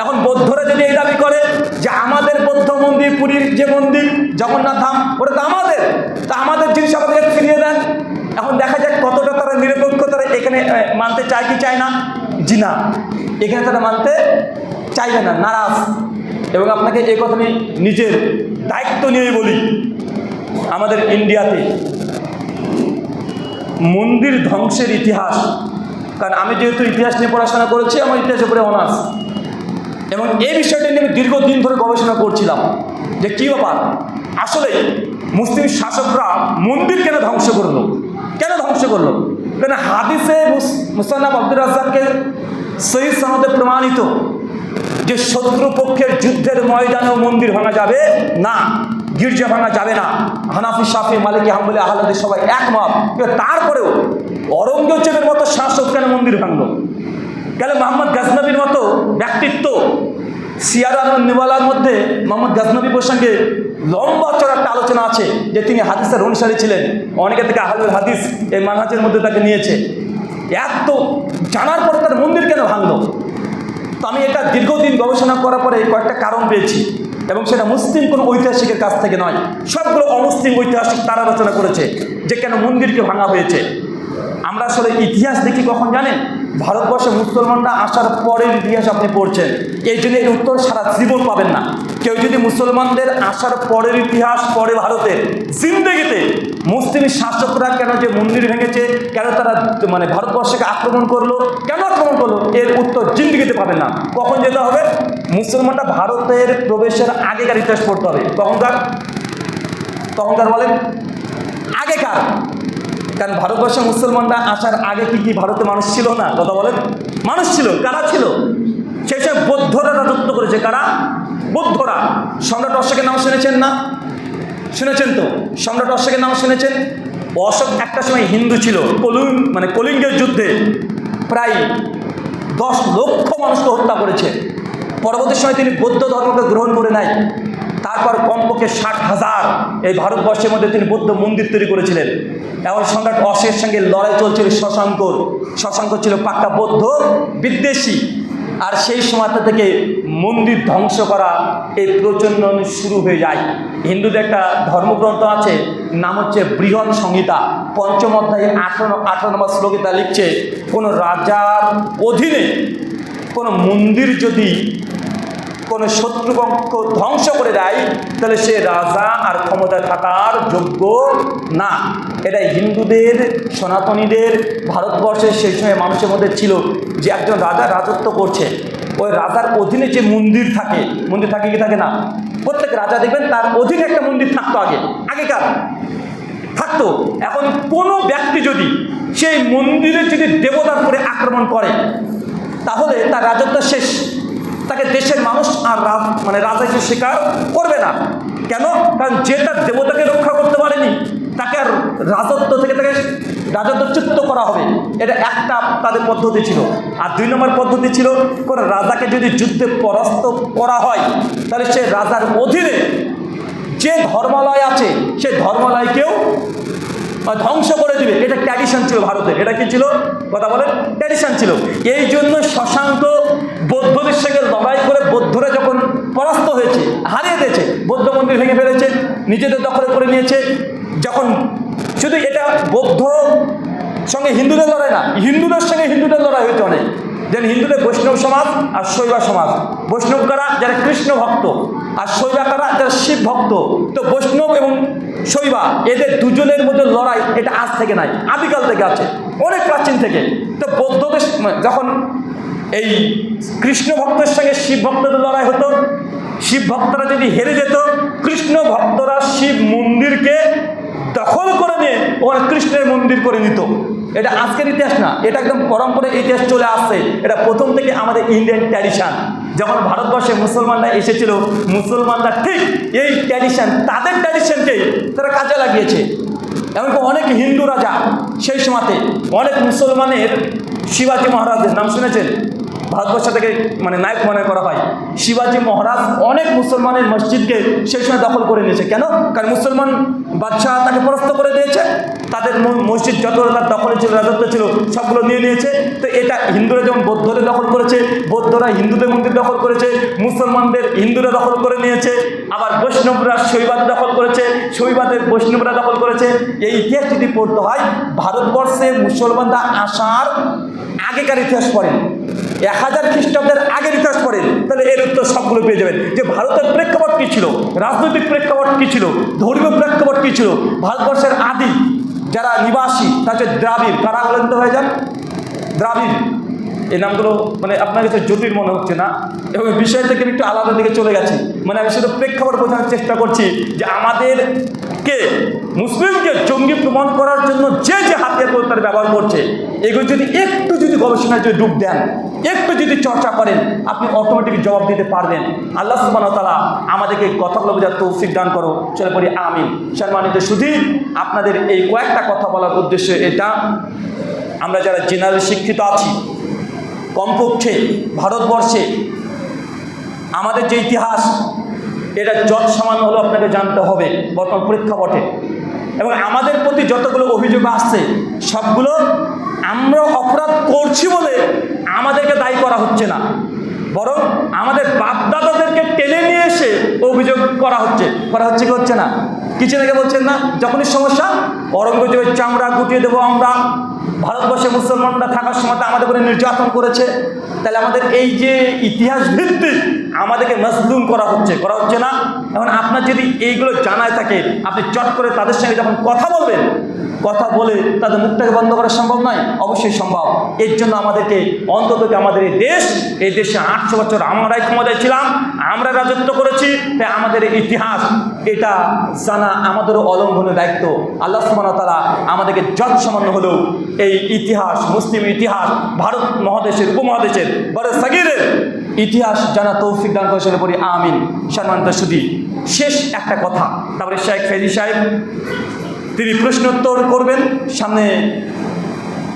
এখন বৌদ্ধরা যদি এই দাবি করে যে আমাদের বৌদ্ধ মন্দির, পুরীর যে মন্দির জগন্নাথ ধাম, ওটা তো আমাদের, তা আমাদের জিনিস আমাদেরকে ফিরিয়ে দেন। এখন দেখা যাক কতটা তারা নিরপেক্ষ, তারা এখানে মানতে চায় কি চায় না? জি না, এখানে তারা মানতে চাইবে না, নারাজ। এবং আপনাকে এই কথা আমি নিজের দায়িত্ব নিয়েই বলি, আমাদের ইন্ডিয়াতে মন্দির ধ্বংসের ইতিহাস, কারণ আমি যেহেতু ইতিহাস নিয়ে পড়াশোনা করেছি, আমার ইতিহাসের উপরে অনার্স, এবং এই বিষয়টা নিয়ে আমি দীর্ঘদিন ধরে গবেষণা করছিলাম যে কী ব্যাপার আসলে মুসলিম শাসকরা মন্দির কেন ধ্বংস করলো। কেন হাদিসে মুসান্নাফ আব্দুর রাজ্জাককে সহিহ সনদে প্রমাণিত যে শত্রুপক্ষের যুদ্ধের ময়দানেও মন্দির ভাঙা যাবে না, গির্জা ভাঙা যাবে না। হানাফি, শাফি, মালিকি, হাম্বলি, আহলে হাদিস সবাই একমত। তারপরেও অরঙ্গজেবের মতো শাসক কেন মন্দির ভাঙল? কেন মোহাম্মদ গাজনবীর মতো ব্যক্তিত্ব, সিয়ারানুন নিওয়ালার মধ্যে মোহাম্মদ গাজনবী প্রসঙ্গে লম্বা চড়া একটা আলোচনা আছে যে তিনি হাদিসের অনুসারী ছিলেন, অনেকে থেকে আহলুল হাদিস এই মানহাজের মধ্যে তাকে নিয়েছে। এত জানার পরে তার মন্দির কেন ভাঙল? তো আমি এটা দীর্ঘদিন গবেষণা করার পরে কয়েকটা কারণ পেয়েছি, এবং সেটা মুসলিম কোনো ঐতিহাসিকের কাছ থেকে নয়, সবগুলো অমুসলিম ঐতিহাসিক তারা আলোচনা করেছে যে কেন মন্দিরকে ভাঙা হয়েছে। আমরা আসলে ইতিহাস দেখি কখন জানেন? ভারতবর্ষে মুসলমানরা আসার পরের ইতিহাস আপনি পড়ছেন, এই জন্য এর উত্তর সারা জীবন পাবেন না। কেউ যদি মুসলমানদের আসার পরের ইতিহাস পড়ে ভারতের জিন্দেগিতে, মুসলিম শাসকরা কেন যে মন্দির ভেঙেছে, কেন তারা মানে ভারতবর্ষকে আক্রমণ করলো, কেন আক্রমণ করলো, এর উত্তর জিন্দেগিতে পাবেন না। কখন যেতে হবে? মুসলমানরা ভারতের প্রবেশের আগেকার ইতিহাস পড়তে হবে। তখনকার বলেন আগেকার, কারণ ভারতবর্ষে মুসলমানরা আসার আগে কি ভারতে মানুষ ছিল না? কথা বলেন, মানুষ ছিল। কারা ছিল? সেই সব বৌদ্ধরা রাজত্ব করেছে। কারা? বৌদ্ধরা। সম্রাট অশোকের নাম শুনেছেন না? শুনেছেন তো? সম্রাট অশোকের নাম শুনেছেন? অশোক একটা সময় হিন্দু ছিল। কলিঙ্গের যুদ্ধে প্রায় 10 লক্ষ মানুষকে হত্যা করেছে। পরবর্তী সময় তিনি বৌদ্ধ ধর্মকে গ্রহণ করে নেয়। তারপর কমপক্ষে 60,000 এই ভারতবর্ষের মধ্যে তিনি বৌদ্ধ মন্দির তৈরি করেছিলেন। এবং সম্রাট অশোকের সঙ্গে লড়াই চলছিল শশাঙ্ক ছিল পাক্কা বৌদ্ধ বিদ্বেষী। আর সেই সময় থেকে মন্দির ধ্বংস করা এই প্রচলন শুরু হয়ে যায়। হিন্দুদের একটা ধর্মগ্রন্থ আছে, নাম হচ্ছে বৃহৎ সংহিতা। 5ম অধ্যায়ে 18 নম্বর শ্লোকে তা লিখছে, কোনো রাজার অধীনে কোনো মন্দির যদি কোনো শত্রুপক্ষ ধ্বংস করে দেয়, তাহলে সে রাজা আর ক্ষমতায় থাকার যোগ্য না। এটা হিন্দুদের, সনাতনীদের, ভারতবর্ষের সেই সময় মানুষের মধ্যে ছিল যে একজন রাজা রাজত্ব করছে, ওই রাজার অধীনে যে মন্দির থাকে কি থাকে না? প্রত্যেক রাজা দেখবেন তার অধীনে একটা মন্দির থাকতো, আগেকার থাকতো। এখন কোনো ব্যক্তি যদি সেই মন্দিরে যদি দেবতার উপরে আক্রমণ করে, তাহলে তার রাজত্ব শেষ। তাকে দেশের মানুষ আর রাজা হিসেবে স্বীকার করবে না। কেন? কারণ যে তার দেবতাকে রক্ষা করতে পারেনি, তাকে আর রাজত্ব থেকে তাকে রাজত্বচ্যুত করা হবে। এটা একটা তাদের পদ্ধতি ছিল। আর 2 নম্বর পদ্ধতি ছিল, কোনো রাজাকে যদি যুদ্ধে পরাস্ত করা হয়, তাহলে সে রাজার অধীনে যে ধর্মালয় আছে সে ধর্মালয়কেও ধ্বংস করে দিবে। এটা ট্র্যাডিশন ছিল ভারতের। এটা কি ছিল? কথা বলেন, ট্র্যাডিশন ছিল। এই জন্য শশাঙ্ক বৌদ্ধদের সঙ্গে লড়াই করে বৌদ্ধরা যখন পরাস্ত হয়েছে, হারিয়ে দিয়েছে, বৌদ্ধ মন্দির ভেঙে ফেলেছে, নিজেদের দখলে করে নিয়েছে। যখন শুধু এটা বৌদ্ধ সঙ্গে হিন্দুদের লড়াই না, হিন্দুদের সঙ্গে হিন্দুদের লড়াই হয়েছে অনেক। যেন হিন্দুদের বৈষ্ণব সমাজ আর শৈবা সমাজ। বৈষ্ণব কারা? যারা কৃষ্ণ ভক্ত। আর শৈবা কারা? যারা শিব ভক্ত। তো বৈষ্ণব এবং শৈবা এদের দুজনের মধ্যে লড়াই, এটা আজ থেকে নাই, আদিকাল থেকে আছে, অনেক প্রাচীন থেকে। তো বৌদ্ধদের যখন এই কৃষ্ণ ভক্তের সঙ্গে শিব ভক্তদের লড়াই হতো, শিব ভক্তরা যদি হেরে যেত, কৃষ্ণ ভক্তরা শিব মন্দিরকে দখল করে নিয়ে ওখানে কৃষ্ণের মন্দির করে নিত। এটা আজকের ইতিহাস না, এটা একদম পরম্পরা ইতিহাস চলে আসছে। এটা প্রথম থেকে আমাদের ইন্ডিয়ান ট্র্যাডিশন। যখন ভারতবর্ষে মুসলমানরা এসেছিল, মুসলমানরা ঠিক এই ট্র্যাডিশন, তাদের ট্র্যাডিশনকেই তারা কাজে লাগিয়েছে। এমনকি অনেক হিন্দু রাজা সেই সময়তে অনেক মুসলমানের, শিবাজি মহারাজের নাম শুনেছেন? ভারতবর্ষ থেকে নায়ক মনে করা হয়। শিবাজি মহারাজ অনেক মুসলমানের মসজিদকে সেই সময় দখল করে নিয়েছে। কেন? কারণ মুসলমান বাদশাহ তাকে পরাস্ত করে দিয়েছে, তাদের মসজিদ যত তার দখলে ছিল, রাজত্ব ছিল, সবগুলো নিয়ে নিয়েছে। তো এটা হিন্দুরা যেমন বৌদ্ধদের দখল করেছে, বৌদ্ধরা হিন্দুদের মন্দির দখল করেছে, মুসলমানদের হিন্দুরা দখল করে নিয়েছে। আবার বৈষ্ণবরা শৈবাদ দখল করেছে, শৈবাদের বৈষ্ণবরা দখল করেছে। এই ইতিহাস যদি পড়তে হয়, ভারতবর্ষে মুসলমানরা আসার আগেকার ইতিহাস পড়েন, 1000 খ্রিস্টাব্দের আগের ইতিহাস পড়েন, তাহলে এর উত্তর সবগুলো পেয়ে যাবেন। যে ভারতের প্রেক্ষাপট কী ছিল, রাজনৈতিক প্রেক্ষাপট কী ছিল, ধর্মীয় প্রেক্ষাপট কী ছিল। ভারতবর্ষের আদি যারা নিবাসী, তা হচ্ছে দ্রাবিড়। কারা বলেন তো ভাইজান? দ্রাবিড়। এই নামগুলো আপনার কাছে জটিল মনে হচ্ছে না, এবং বিষয় থেকে একটু আলাদা দিকে চলে গেছি। আমি শুধু প্রেক্ষাপট বোঝানোর চেষ্টা করছি যে আমাদের কে মুসলিমকে জঙ্গি প্রমাণ করার জন্য যে যে হাতিয়ার তারা ব্যবহার করছে, এগুলো যদি একটু গবেষণায় যদি ডুব দেন, একটু যদি চর্চা করেন, আপনি অটোমেটিক জবাব দিতে পারবেন। আল্লাহ সুবহানাহু ওয়া তাআলা আমাদেরকে কথাগুলো বোঝার তৌফিক দান করো, চলে পড়ি আমিন। সম্মানিত শুধু আপনাদের এই কয়েকটা কথা বলার উদ্দেশ্য এটা, আমরা যারা জেনারেল শিক্ষিত আছি, কমপক্ষে ভারতবর্ষে আমাদের যে ইতিহাস, এটা যত সামান্য হলেও আপনাকে জানতে হবে বর্তমান প্রেক্ষাপটে। এবং আমাদের প্রতি যতগুলো অভিযোগ আসছে সবগুলো আমরা অপরাধ করছি বলে আমাদেরকে দায়ী করা হচ্ছে না, বরং আমাদের বাপদাদাদেরকে টেনে নিয়ে এসে অভিযোগ করা হচ্ছে কি হচ্ছে না? কিছু আগে বলছেন না, যখনই সমস্যা অরঙ্গজেবের চামড়া গুটিয়ে দেবো আমরা, ভারতবর্ষে মুসলমানরা থাকার সময় আমাদের উপরে নির্যাতন করেছে, তাহলে আমাদের এই যে ইতিহাস ভিত্তিক আমাদেরকে মজলুম করা হচ্ছে না? এখন আপনার যদি এইগুলো জানায় থাকে, আপনি চট করে তাদের সঙ্গে যখন কথা বলবেন, কথা বলে তাদের মুখটাকে বন্ধ করা সম্ভব নয়? অবশ্যই সম্ভব। এর জন্য আমাদেরকে অন্তত আমাদের এই দেশে 800 বছর আমরাই ক্ষমতায় ছিলাম, আমরা রাজত্ব করেছি, তাই আমাদের ইতিহাস এটা জানা আমাদেরও অলঙ্ঘনের দায়িত্ব। আল্লাহ সুবহানাহু ওয়া তাআলা আমাদেরকে যত সামান্য হলেও এই ইতিহাস, মুসলিম ইতিহাস, ভারত মহাদেশের উপমহাদেশের বড় সাগিরের ইতিহাস জানা তৌফিক দান করে, চলে পড়ি আমিন। সম্মানিত সুধী, শেষ একটা কথা, তারপরে শেখ ফেজি সাহেব তিনি প্রশ্নোত্তর করবেন। সামনে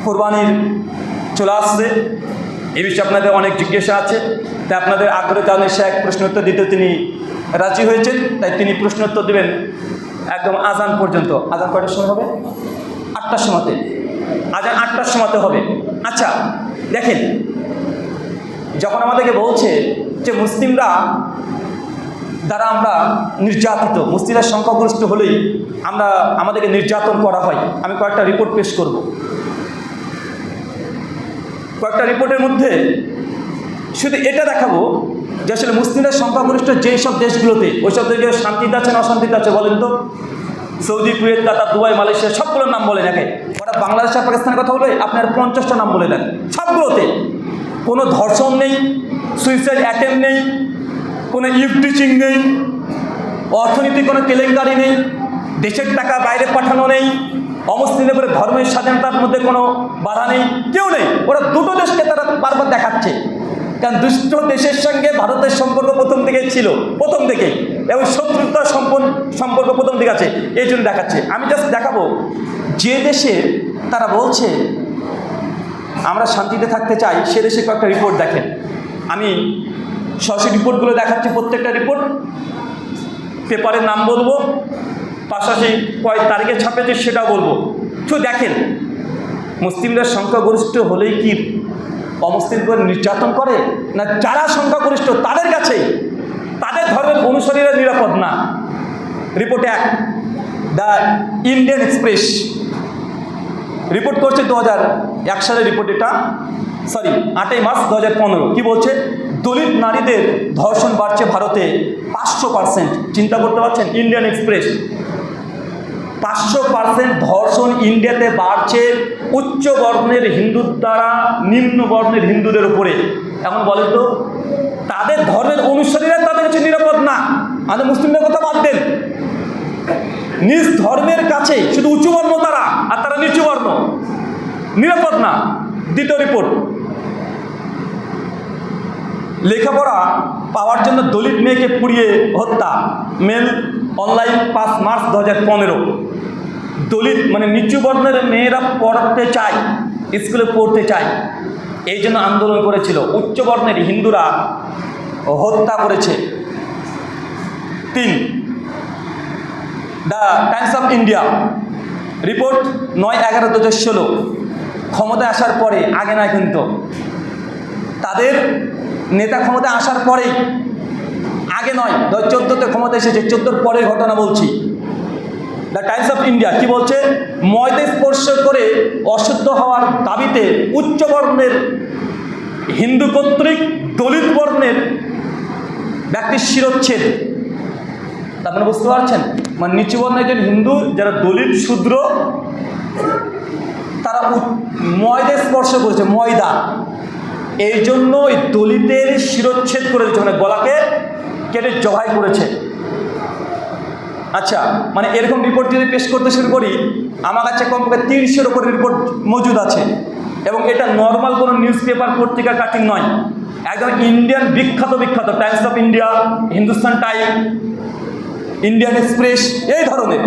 কোরবানির চলে আসছে, এই বিষয়ে আপনাদের অনেক জিজ্ঞাসা আছে, তাই আপনাদের আগ্রহের কারণে শেখ প্রশ্নোত্তর দিতে তিনি রাজি হয়েছেন, তাই তিনি প্রশ্নোত্তর দেবেন একদম আজান পর্যন্ত। আজান কয়টার সময় হবে? 8টার সময়তে। আজান 8টার সময়তে হবে। আচ্ছা দেখেন, যখন আমাদেরকে বলছে যে মুসলিমরা দ্বারা আমরা নির্যাতিত, মুসলিমরা সংখ্যাগরিষ্ঠ হলেই আমাদেরকে নির্যাতন করা হয়, আমি কয়েকটা রিপোর্ট পেশ করব। কয়েকটা রিপোর্টের মধ্যে শুধু এটা দেখাবো যে আসলে মুসলিমরা সংখ্যাগরিষ্ঠ যেই সব দেশগুলোতে, ওই সব দেশগুলো শান্তিতে আছে না অশান্তিতে আছে বলেন তো? সৌদি, কুয়েত, কাতার, দুবাই, মালয়েশিয়া, সবগুলোর নাম বলে দেখে। ওরা বাংলাদেশ আর পাকিস্তানের কথা বলবে, আপনার 50টা নাম বলে দেন। সবগুলোতে কোনো ধর্ষণ নেই, সুইসাইড অ্যাটেম্প নেই, কোনো ইভটিচিং নেই, অর্থনৈতিক কোনো কেলেঙ্কারি নেই, দেশের টাকা বাইরে পাঠানো নেই, অমুসলিমদের উপরে ধর্মের স্বাধীনতার মধ্যে কোনো বাধা নেই, কেউ নেই। ওরা দুটো দেশকে তারা বারবার দেখাচ্ছে, কারণ দুষ্ট দেশের সঙ্গে ভারতের সম্পর্ক প্রথম থেকেই ছিল, প্রথম থেকেই, এবং শত্রুতা সম্পর্ক প্রথম থেকে আছে, এই জন্য দেখাচ্ছে। আমি জাস্ট দেখাবো যে দেশে তারা বলছে আমরা শান্তিতে থাকতে চাই, সে দেশে কয়েকটা রিপোর্ট দেখেন। আমি সরাসরি রিপোর্টগুলো দেখাচ্ছি, প্রত্যেকটা রিপোর্ট পেপারের নাম বলবো, পাশাপাশি কয় তারিখে ছাপেছে সেটাও বলবো। তো দেখেন, মুসলিমদের সংখ্যাগরিষ্ঠ হলেই কি অমুসলিমদের নির্যাতন করে? না, যারা সংখ্যাগরিষ্ঠ তাদের কাছেই তাদের ধর্মের অনুসারীরা নিরাপদ না। Report 1, the Indian express report করছে 2001 সালের রিপোর্ট, এটা 8ই মার্চ 2015। কি বলছে? দলিত নারীদের ধর্ষণ বাড়ছে ভারতে 500%। চিন্তা করতে পারছেন? ইন্ডিয়ান এক্সপ্রেস, 500% ধর্ষণ ইন্ডিয়াতে বাড়ছে উচ্চ বর্ণের হিন্দুর দ্বারা নিম্ন বর্ণের হিন্দুদের উপরে। এখন বলেন তো, তাদের ধর্মের অনুসারীরা তাদের কাছে নিরাপদ না? আমাদের মুসলিমদের কথা বাদ দেন, নিজ ধর্মের কাছে শুধু উঁচু বর্ণ তারা, আর তারা নিচু বর্ণ, নিরাপদ না। দ্বিতীয় রিপোর্ট, লেখাপড়া পাওয়ার জন্য দলিত মেয়েকে পুড়িয়ে হত্যা, মেল অনলাইন 5 মার্চ 2015। দলিত মানে নিচু বর্ণের মেয়েরা পড়তে চায়, স্কুলে পড়তে চায়, এই জন্য আন্দোলন করেছিল, উচ্চ বর্ণের হিন্দুরা হত্যা করেছে। 3, the Times of India report 9/11/2016। ক্ষমতায় আসার পরে, আগে নয় কিন্তু, তাদের নেতা ক্ষমতায় আসার পরেই, আগে নয়, 2014-তে ক্ষমতা এসেছে, 14-র পরের ঘটনা বলছি। দ্য টাইমস অফ ইন্ডিয়া কি বলছে? ময়দা স্পর্শ করে অশুদ্ধ হওয়ার দাবিতে উচ্চ বর্ণের হিন্দু কর্তৃক দলিত বর্ণের ব্যক্তির শিরোচ্ছেদ। আপনারা বুঝতে পারছেন? মানে নিচু বর্ণের একজন হিন্দু যারা দলিত শূদ্র, তারা ময়দা স্পর্শ করেছে, ময়দা, এই জন্য ওই দলিতের শিরোচ্ছেদ করে দিচ্ছে, মানে গলাকে কেটে জবাই করেছে। আচ্ছা, মানে এরকম রিপোর্ট যদি পেশ করতে শুরু করি, আমার কাছে কমপক্ষে 300-এর উপরে রিপোর্ট মজুদ আছে, এবং এটা নর্মাল কোনো নিউজ পেপার পত্রিকা কাটিং নয়, একদম ইন্ডিয়ান বিখ্যাত Times of India, Hindustan time, Indian express, এই ধরনের।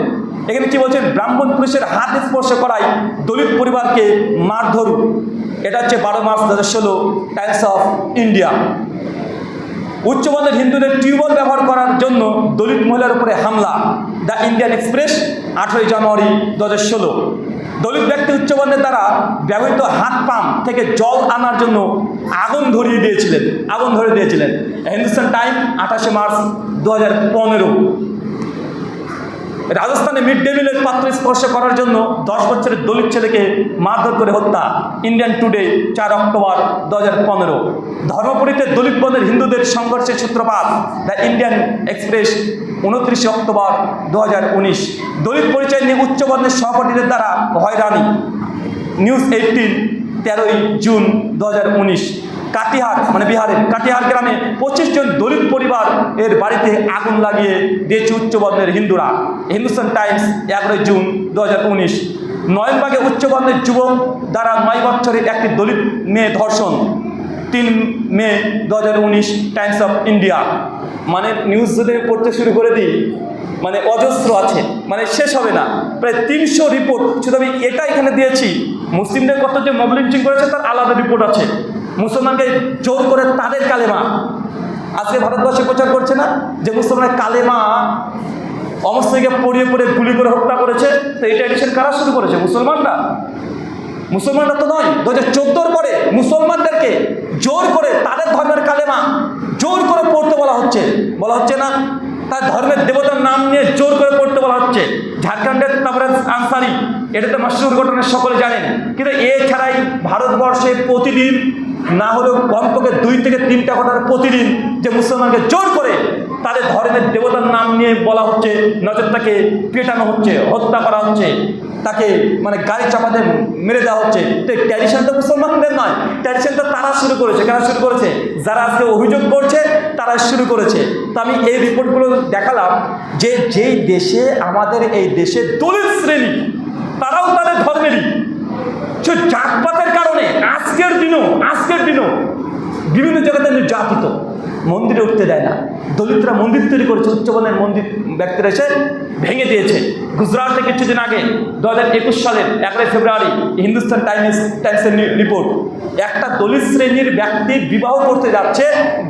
এখানে কি বলছেন, ব্রাহ্মণ পুরুষের হাত স্পর্শ করায় দলিত পরিবারকে মারধর। এটা হচ্ছে 12 মার্চ 2016, টাইমস অফ ইন্ডিয়া। উচ্চবর্ণের হিন্দুদের টিউবওয়েল ব্যবহার করার জন্য দলিত মহিলার উপরে হামলা, দ্য ইন্ডিয়ান এক্সপ্রেস, 18 জানুয়ারি 2016। দলিত ব্যক্তি উচ্চবর্ণের দ্বারা ব্যবহৃত হাত পাম্প থেকে জল আনার জন্য আগুন ধরে দিয়েছিলেন। Hindustan time, 28 March 2015। রাজস্থানে মিড ডে মিলের পাত্র স্পর্শ করার জন্য 10 বছরের দলিত ছেলেকে মারধর করে হত্যা, ইন্ডিয়ান টুডে, 4 অক্টোবর 2015। ধর্মপুরীতে দলিত বর্ণের হিন্দুদের সংঘর্ষের সূত্রপাত, দ্য ইন্ডিয়ান এক্সপ্রেস, 29 অক্টোবর 2019। দলিত পরিচয় নিয়ে উচ্চবর্ণের সহপাঠীদের দ্বারা হয়রানি, নিউজ 18, 13 জুন 2019। কাটিহার, মানে বিহারের কাটিহার গ্রামে 25 জন দলিত পরিবার এর বাড়িতে আগুন লাগিয়ে দিয়েছে উচ্চবর্ণের হিন্দুরা, হিন্দুস্তান টাইমস, 11 জুন 2019। নয়নবাগে উচ্চবর্ণের যুবক দ্বারা 9 বছরের একটি দলিত মেয়ে ধর্ষণ, 3 মে 2019, টাইমস অফ ইন্ডিয়া। মানে নিউজ যদি পড়তে শুরু করে দিই, মানে অজস্র আছে, মানে শেষ হবে না। প্রায় 300 রিপোর্ট, শুধু আমি এটা এখানে দিয়েছি। মুসলিমদের কত যে মব লিঞ্চিং করেছে তার আলাদা রিপোর্ট আছে। মুসলমানকে জোর করে তাদের কালেমা আজকে ভারতবর্ষে প্রচার করছে না, যে মুসলমানের কালেমা অমুসলিমকে পড়িয়ে গুলি করে হত্যা করেছে। তো এটা এডিশন কারা শুরু করেছে? মুসলমানরা তো নয়। 2014 পরে মুসলমানদেরকে জোর করে তাদের ধর্মের কালেমা জোর করে পড়তে বলা হচ্ছে না, তার ধর্মের দেবতার নাম নিয়ে জোর করে পড়তে বলা হচ্ছে। ঝাড়খণ্ডের তাবরেজ আনসারি, এটা তো মশহুর ঘটনা, সকলে জানেন। কিন্তু এছাড়াই ভারতবর্ষে প্রতিদিন না হলেও কমপক্ষে 2 থেকে 3টা ঘটনা প্রতিদিন, যে মুসলমানকে জোর করে তাদের ধর্মের দেবতার নাম নিয়ে বলা হচ্ছে, নজর তাকে পেটানো হচ্ছে, হত্যা করা হচ্ছে, তাকে মানে গাড়ি চাপাতে মেরে দেওয়া হচ্ছে। তো ট্র্যাডিশন তো মুসলমানদের নয়, ট্র্যাডিশন তো তারা শুরু করেছে। কেন শুরু করেছে? যারা আজকে অভিযোগ করছে তারা শুরু করেছে। তো আমি এই রিপোর্টগুলো দেখালাম যে যেই দেশে, আমাদের এই দেশে দলিত শ্রেণী, তারাও তাদের ধর্মেরই, সে জাতপাতের কারণে আজকের দিনও বিভিন্ন জায়গাতে নির্যাতিত, মন্দিরে উঠতে দেয় না। দলিতরা মন্দির তৈরি করেছে, উচ্চবর্ণের মন্দির ব্যক্তিরা এসে ভেঙে দিয়েছে। গুজরাটে কিছুদিন আগে 2021 সালের 11 ফেব্রুয়ারি, হিন্দুস্তান টাইমসের রিপোর্ট, একটা দলিত শ্রেণীর ব্যক্তি বিবাহ করতে যাচ্ছে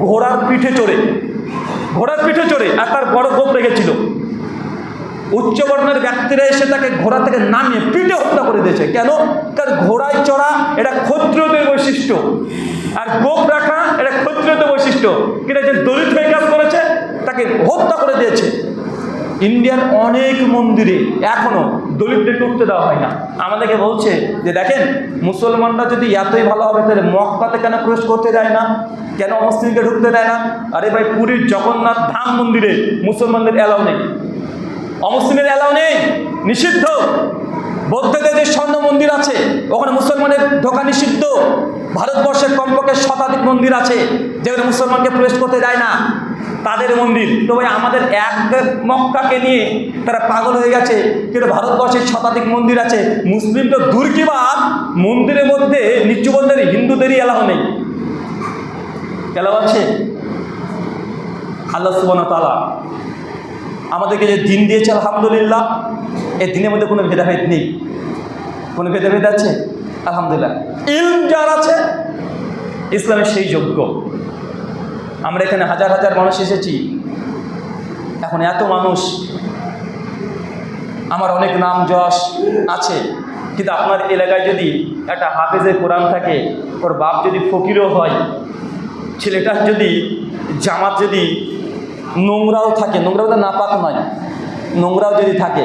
ঘোড়ার পিঠে চড়ে, আর তার বড় গোপ রেখেছিল। উচ্চবর্ণের ব্যক্তিরা এসে তাকে ঘোড়া থেকে নামিয়ে পিঠে হত্যা করে দিয়েছে। কেন? কারণ ঘোড়ায় চড়া এটা ক্ষত্রিয়দের বৈশিষ্ট্য, আর গোপ রাখা এটা ক্ষত্রিয়দের বৈশিষ্ট্য। কিন্তু যে দলিত হয়ে কাজ করেছে তাকে হত্যা করে দিয়েছে। ইন্ডিয়ার অনেক মন্দিরে এখনো দলিতদেরকে উঠতে দেওয়া হয় না। আমাদেরকে বলছে যে দেখেন, মুসলমানরা যদি এতই ভালো হবে তাহলে মক্কাতে কেন প্রবেশ করতে দেয় না, কেন মুসলিমকে ঢুকতে দেয় না? আরে ভাই, পুরীর জগন্নাথ ধাম মন্দিরে মুসলমানদের অ্যালাউ নেই, অমুসলিমের অ্যালাউ নেই, নিষিদ্ধ। বৌদ্ধদের যে স্বর্ণ মন্দির আছে ওখানে মুসলমানের ঢোকা নিষিদ্ধ। ভারতবর্ষের কমপক্ষে শতাধিক মন্দির আছে যেখানে মুসলমানকে প্রবেশ করতে দেয় না, তাদের মন্দির। তো ভাই, আমাদের এক মক্কাকে নিয়ে তারা পাগল হয়ে গেছে, কিন্তু ভারতবর্ষের শতাধিক মন্দির আছে। মুসলিম তো দূর কি বাদ, মন্দিরের মধ্যে নিচুবর্ণের হিন্দুদেরই অ্যালাউ নেই। অ্যালাউ আছে? আল্লাহ সুবহানাহু ওয়া তাআলা আমাদেরকে যে দিন দিয়েছে, আলহামদুলিল্লাহ, এই দিনের মধ্যে কোনো ভেদাভেদ নেই। কোনো ভেদাভেদ আছে? আলহামদুলিল্লাহ। ইলম যার আছে, ইসলামের সেই যোগ্য। আমরা এখানে হাজার হাজার মানুষ এসেছি, এখন এত মানুষ, আমার অনেক নাম যশ আছে, কিন্তু আপনার এলাকায় যদি একটা হাফেজে কোরআন থাকে, ওর বাপ যদি ফকিরও হয়, ছেলেটার যদি জামাত যদি নোংরাও থাকে, নোংরা তো নাপাক নয়, নোংরাও যদি থাকে,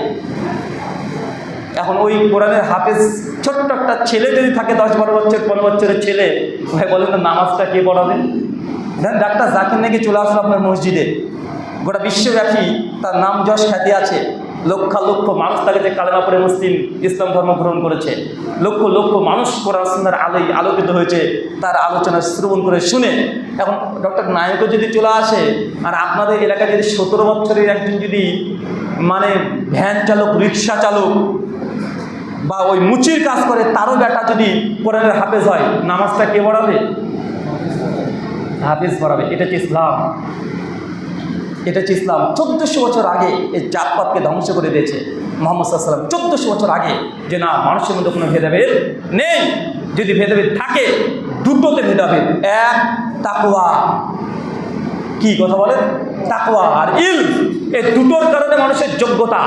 এখন ওই কোরআনের হাফেজ ছোট্ট একটা ছেলে যদি থাকে, 10-12 বছর 15 বছরের ছেলে, ভাই বলেন না, নামাজটা কে পড়াবে? দেন ডাক্তার জাকির নাকি চলে আসলো আপনার মসজিদে, গোটা বিশ্বব্যাপী তার নাম যশ খ্যাতি আছে, লক্ষ লক্ষ মানুষ তাকে যে কালেমা পড়ে মুসলিম ইসলাম ধর্ম গ্রহণ করেছে, লক্ষ লক্ষ মানুষ কোরআন সুন্নাহর আলোয় আলোকিত হয়েছে তার আলোচনা শ্রবণ করে শুনে। এখন ডক্টর নায়কও যদি চলে আসে, আর আপনাদের এলাকায় যদি 17 বছরের একজন যদি মানে ভ্যান চালক, রিক্সা চালক বা ওই মুচির কাজ করে, তারও বেটা যদি কোরআনের হাফেজ হয়, নামাজটা কে পড়াবে? হাফেজ পড়াবে। এটা হচ্ছে ইসলাম, এটা হচ্ছে ইসলাম। 1400 বছর আগে এই জাতপাতকে ধ্বংস করে দিয়েছে মুহাম্মদ সাল্লাল্লাহু আলাইহি ওয়াসাল্লাম। 1400 বছর আগে, যে না, মানুষের মধ্যে কোনো ভেদাভেদ নেই। যদি ভেদাভেদ থাকে, দুটোতে ভেদাভেদ। এক, তাকওয়া। কি কথা বলেন? তাকওয়া আর ইলম। এই দুটোর কারণে মানুষের যোগ্যতা,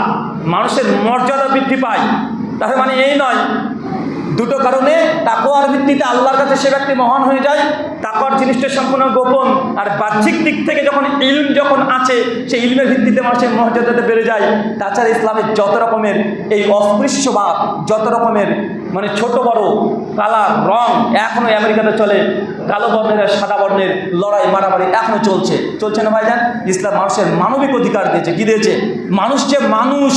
মানুষের মর্যাদা বৃদ্ধি পায়। তাহলে মানে এই নয়, দুটো কারণে তাকওয়ার ভিত্তিতে আল্লাহর কাছে সে ব্যক্তি মহান হয়ে যায়, তাকওয়ার জিনিসটা সম্পূর্ণ গোপন। আর বাহ্যিক দিক থেকে যখন ইলম যখন আছে, সেই ইলমের ভিত্তিতে মানুষের মর্যাদাটা বেড়ে যায়। তাছাড়া ইসলামের যত রকমের এই অস্পৃশ্যবাদ, যত রকমের মানে ছোট বড় কালার রং, এখনও আমেরিকাতে চলে, কালো বর্ণের আর সাদা বর্ণের লড়াই মারামারি এখনও চলছে না ভাইজান? ইসলাম মানুষের মানবিক অধিকার দিয়েছে। কি দিয়েছে? মানুষ যে মানুষ,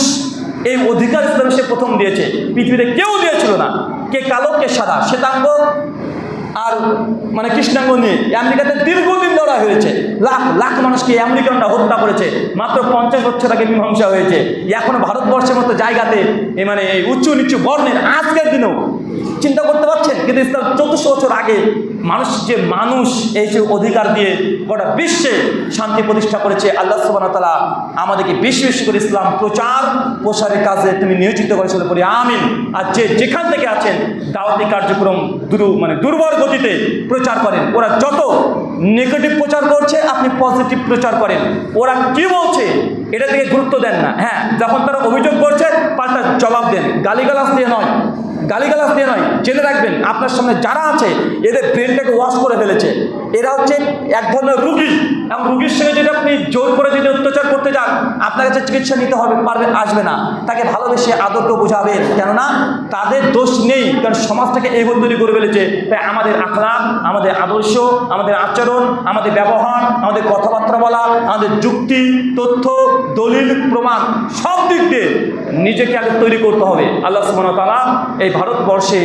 এই অধিকার ইসলাম সে প্রথম দিয়েছে, পৃথিবীতে কেউ দিয়েছিল না। কে কালো, কে সাদা, শ্বেতাঙ্গ আর মানে কৃষ্ণাঙ্গ নিয়ে আমেরিকাতে দীর্ঘদিন লড়াই হয়েছে। লাখ লাখ মানুষকে আমেরিকানরা হত্যা করেছে। মাত্র 50 বছর আগে মীমাংসা হয়েছে। এখনো ভারতবর্ষের মতো জায়গাতে মানে এই উঁচু নিচু বর্ণের আজকের দিনেও চিন্তা করতে পারছেন? কিন্তু ইসলাম 1400 বছর আগে মানুষ যে মানুষ, এই যে অধিকার দিয়ে গোটা বিশ্বে শান্তি প্রতিষ্ঠা করেছে। আল্লাহ সুবহানাহু ওয়া তাআলা আমাদেরকে বেশি বেশি করে ইসলাম প্রচার প্রসারের কাজে তুমি নিয়োজিত করেছিল, বলি আমিন। আর যে যেখান থেকে আছেন, দাওয়াতি কার্যক্রম দুর্বল গতিতে প্রচার করেন। ওরা যত নেগেটিভ প্রচার করছে, আপনি পজিটিভ প্রচার করেন। ওরা কি বলছে এটা থেকে গুরুত্ব দেন না। হ্যাঁ, যখন তারা অভিযোগ করছে, পাল্টা জবাব দেন। গালিগালাজ দিয়ে নয়, গালিগালাজ দিয়ে নয়। জেনে রাখবেন, আপনার সামনে যারা আছে, এদের ব্রেনটাকে ওয়াশ করে ফেলেছে। এরা হচ্ছে এক ধরনের রুগী, এবং রুগীর সঙ্গে যদি আপনি জোর করে যদি অত্যাচার করতে যান, আপনার কাছে চিকিৎসা নিতে হবে, আসবে না। তাকে ভালোবেসে আদরকে বোঝাবেন, কেননা তাদের দোষ নেই, কারণ সমাজটাকে এই তৈরি করে ফেলেছে। তাই আমাদের আখলাক, আমাদের আদর্শ, আমাদের আচরণ, আমাদের ব্যবহার, আমাদের কথাবার্তা বলা, আমাদের যুক্তি, তথ্য, দলিল, প্রমাণ, সব দিক দিয়ে নিজেকে আগে তৈরি করতে হবে। আল্লাহ সুবহানাহু ওয়া তাআলা এই ভারতবর্ষে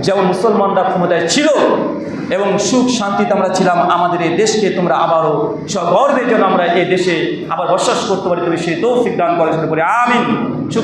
যেমন মুসলমানরা ক্ষমতায় ছিল এবং সুখ শান্তিতে আমরা ছিলাম, আমাদের এই দেশকে তোমরা আবারও সগর্বের জন্য আমরা এই দেশে আবার বসবাস করতে পারি, তুমি সেই তৌফিক দান করেন। আমিন।